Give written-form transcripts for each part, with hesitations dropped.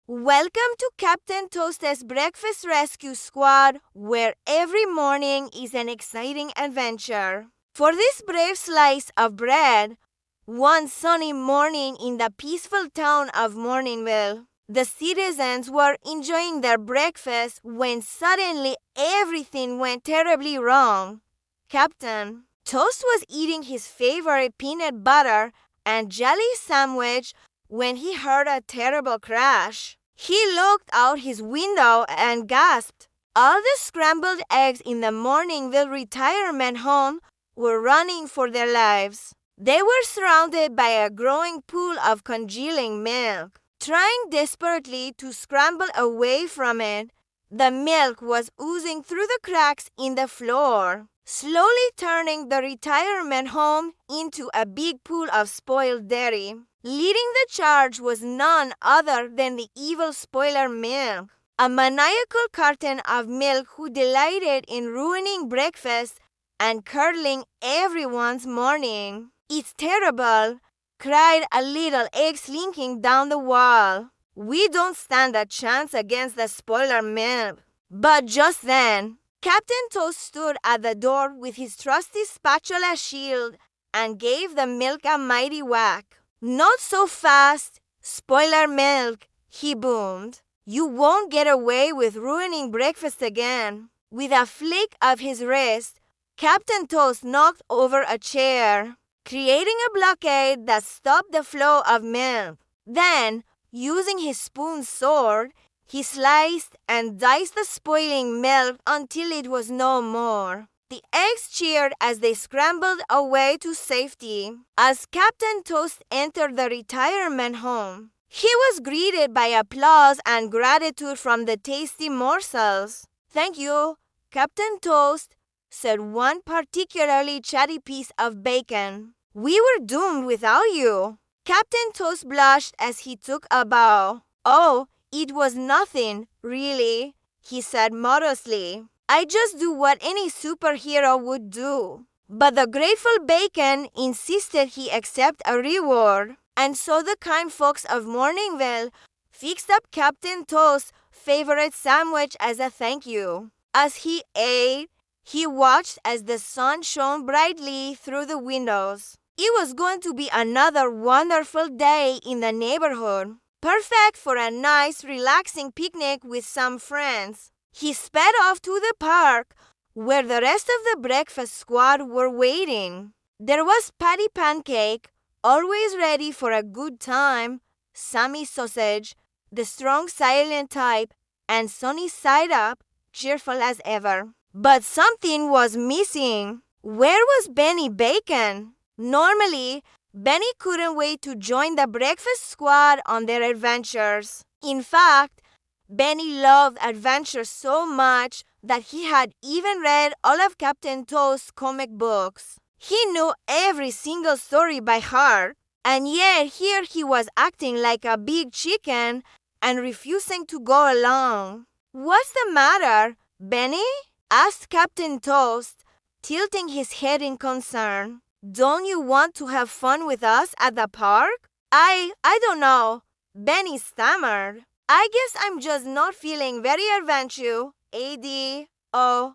Welcome to Captain Toast's Breakfast Rescue Squad, where every morning is an exciting adventure. For this brave slice of bread, one sunny morning in the peaceful town of Morningville, the citizens were enjoying their breakfast when suddenly everything went terribly wrong. Captain Toast was eating his favorite peanut butter and jelly sandwich when he heard a terrible crash. He looked out his window and gasped. All the scrambled eggs in the Morningville retirement home were running for their lives. They were surrounded by a growing pool of congealing milk. Trying desperately to scramble away from it, the milk was oozing through the cracks in the floor, slowly turning the retirement home into a big pool of spoiled dairy. Leading the charge was none other than the evil spoiler Milk, a maniacal carton of milk who delighted in ruining breakfast and curdling everyone's morning. "It's terrible," cried a little egg slinking down the wall. "We don't stand a chance against the spoiler Milk." But just then, Captain Toast stood at the door with his trusty spatula shield and gave the milk a mighty whack. "Not so fast, spoiler Milk," he boomed. "You won't get away with ruining breakfast again." With a flick of his wrist, Captain Toast knocked over a chair, creating a blockade that stopped the flow of milk. Then, using his spoon sword, he sliced and diced the spoiling milk until it was no more. The eggs cheered as they scrambled away to safety. As Captain Toast entered the retirement home, he was greeted by applause and gratitude from the tasty morsels. "Thank you, Captain Toast," said one particularly chatty piece of bacon. "We were doomed without you." Captain Toast blushed as he took a bow. "Oh, it was nothing, really," he said modestly. "I just do what any superhero would do." But the grateful bacon insisted he accept a reward, and so the kind folks of Morningville fixed up Captain Toast's favorite sandwich as a thank you. As he ate, he watched as the sun shone brightly through the windows. It was going to be another wonderful day in the neighborhood, perfect for a nice, relaxing picnic with some friends. He sped off to the park, where the rest of the breakfast squad were waiting. There was Patty Pancake, always ready for a good time, Sammy Sausage, the strong silent type, and Sunny Side Up, cheerful as ever. But something was missing. Where was Benny Bacon? Normally, Benny couldn't wait to join the breakfast squad on their adventures. In fact, Benny loved adventure so much that he had even read all of Captain Toast's comic books. He knew every single story by heart, and yet here he was acting like a big chicken and refusing to go along. "What's the matter, Benny?" asked Captain Toast, tilting his head in concern. "Don't you want to have fun with us at the park?" I don't know," Benny stammered. "I guess I'm just not feeling very adventure, ADORUY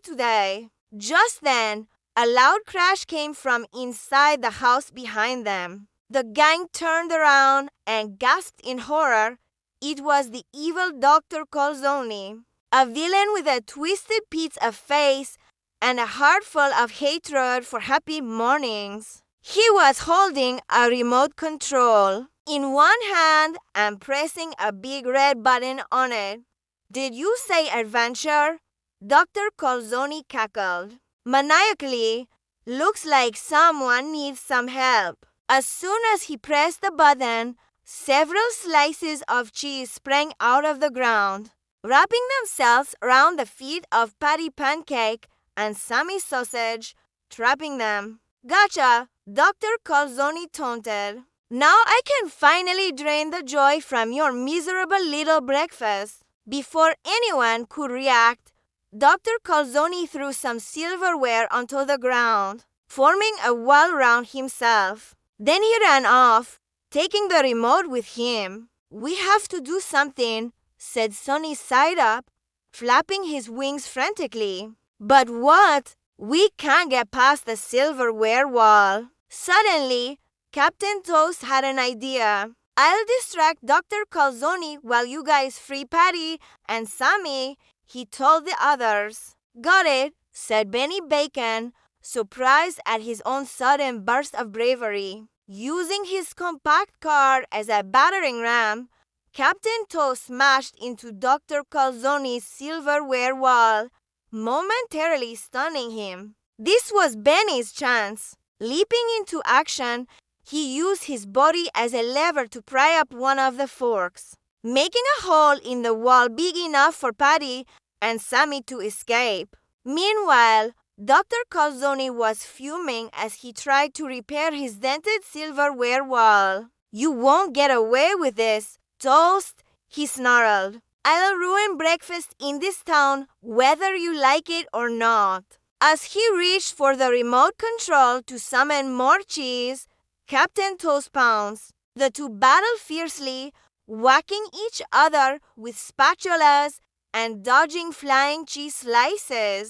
today." Just then, a loud crash came from inside the house behind them. The gang turned around and gasped in horror. It was the evil Dr. Colzoni, a villain with a twisted pizza face and a heart full of hatred for happy mornings. He was holding a remote control in one hand and pressing a big red button on it. "Did you say adventure?" Dr. Colzoni cackled. Maniacally, "Looks like someone needs some help." As soon as he pressed the button, several slices of cheese sprang out of the ground, wrapping themselves around the feet of Patty Pancake and Sammy Sausage, trapping them. "Gotcha," Dr. Colzoni taunted. "Now I can finally drain the joy from your miserable little breakfast." Before anyone could react, Dr. Colzoni threw some silverware onto the ground, forming a wall round himself. Then he ran off, taking the remote with him. "We have to do something," said Sonny side up, flapping his wings frantically. "But what? We can't get past the silverware wall." Suddenly, Captain Toast had an idea. "I'll distract Dr. Calzone while you guys free Patty and Sammy," he told the others. "Got it," said Benny Bacon, surprised at his own sudden burst of bravery. Using his compact car as a battering ram, Captain Toast smashed into Dr. Calzone's silverware wall, momentarily stunning him. This was Benny's chance. Leaping into action, he used his body as a lever to pry up one of the forks, making a hole in the wall big enough for Patty and Sammy to escape. Meanwhile, Dr. Calzone was fuming as he tried to repair his dented silverware wall. "You won't get away with this, Toast," he snarled. "I'll ruin breakfast in this town whether you like it or not." As he reached for the remote control to summon more cheese, Captain Toast pounced. The two battled fiercely, whacking each other with spatulas and dodging flying cheese slices.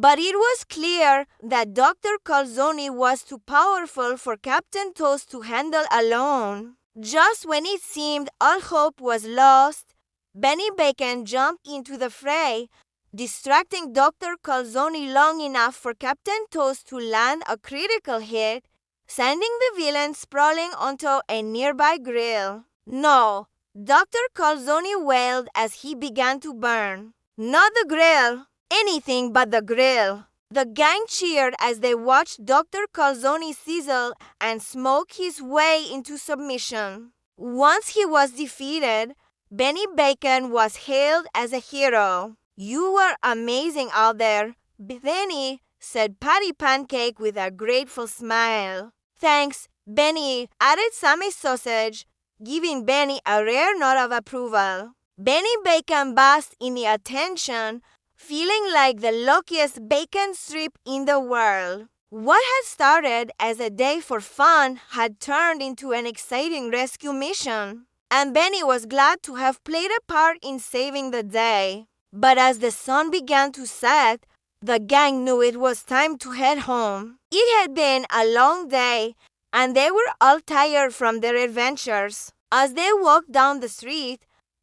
But it was clear that Dr. Calzone was too powerful for Captain Toast to handle alone. Just when it seemed all hope was lost, Benny Bacon jumped into the fray, distracting Dr. Calzone long enough for Captain Toast to land a critical hit, sending the villain sprawling onto a nearby grill. "No," Dr. Calzone wailed as he began to burn. "Not the grill! Anything but the grill!" The gang cheered as they watched Dr. Calzone sizzle and smoke his way into submission. Once he was defeated, Benny Bacon was hailed as a hero. "You were amazing out there, Benny," said Patty Pancake with a grateful smile. "Thanks, Benny," added Sammy Sausage, giving Benny a rare nod of approval. Benny Bacon basked in the attention, feeling like the luckiest bacon strip in the world. What had started as a day for fun had turned into an exciting rescue mission, and Benny was glad to have played a part in saving the day. But as the sun began to set, the gang knew it was time to head home. It had been a long day, and they were all tired from their adventures. As they walked down the street,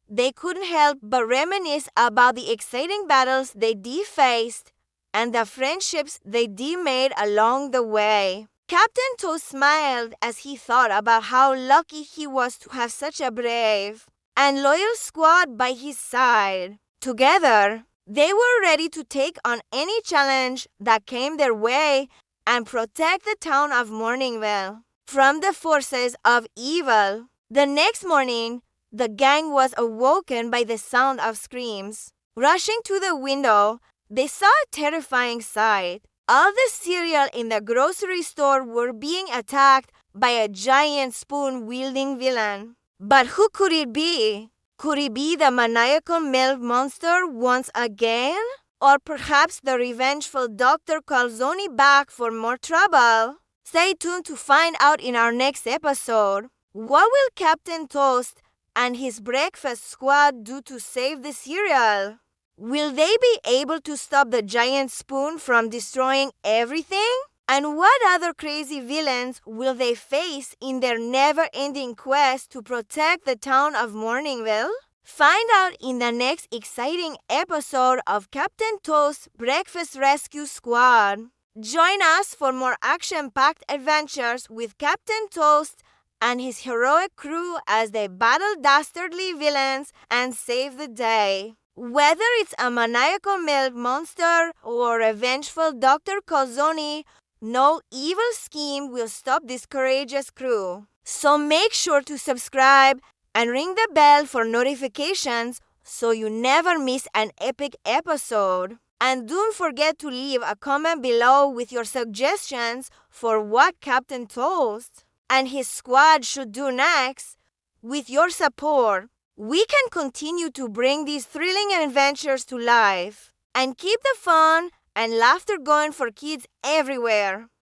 they couldn't help but reminisce about the exciting battles they faced and the friendships they made along the way. Captain Toast smiled as he thought about how lucky he was to have such a brave and loyal squad by his side. Together, they were ready to take on any challenge that came their way and protect the town of Morningville from the forces of evil. The next morning, the gang was awoken by the sound of screams. Rushing to the window, they saw a terrifying sight. All the cereal in the grocery store were being attacked by a giant spoon-wielding villain. But who could it be? Could it be the maniacal milk monster once again? Or perhaps the revengeful Dr. Calzone back for more trouble? Stay tuned to find out in our next episode. What will Captain Toast and his breakfast squad do to save the cereal? Will they be able to stop the giant spoon from destroying everything? And what other crazy villains will they face in their never-ending quest to protect the town of Morningville? Find out in the next exciting episode of Captain Toast's Breakfast Rescue Squad. Join us for more action-packed adventures with Captain Toast and his heroic crew as they battle dastardly villains and save the day. Whether it's a maniacal milk monster or a vengeful Dr. Calzone, no evil scheme will stop this courageous crew. So make sure to subscribe and ring the bell for notifications so you never miss an epic episode. And don't forget to leave a comment below with your suggestions for what Captain Toast and his squad should do next. With your support, we can continue to bring these thrilling adventures to life and keep the fun and laughter going for kids everywhere.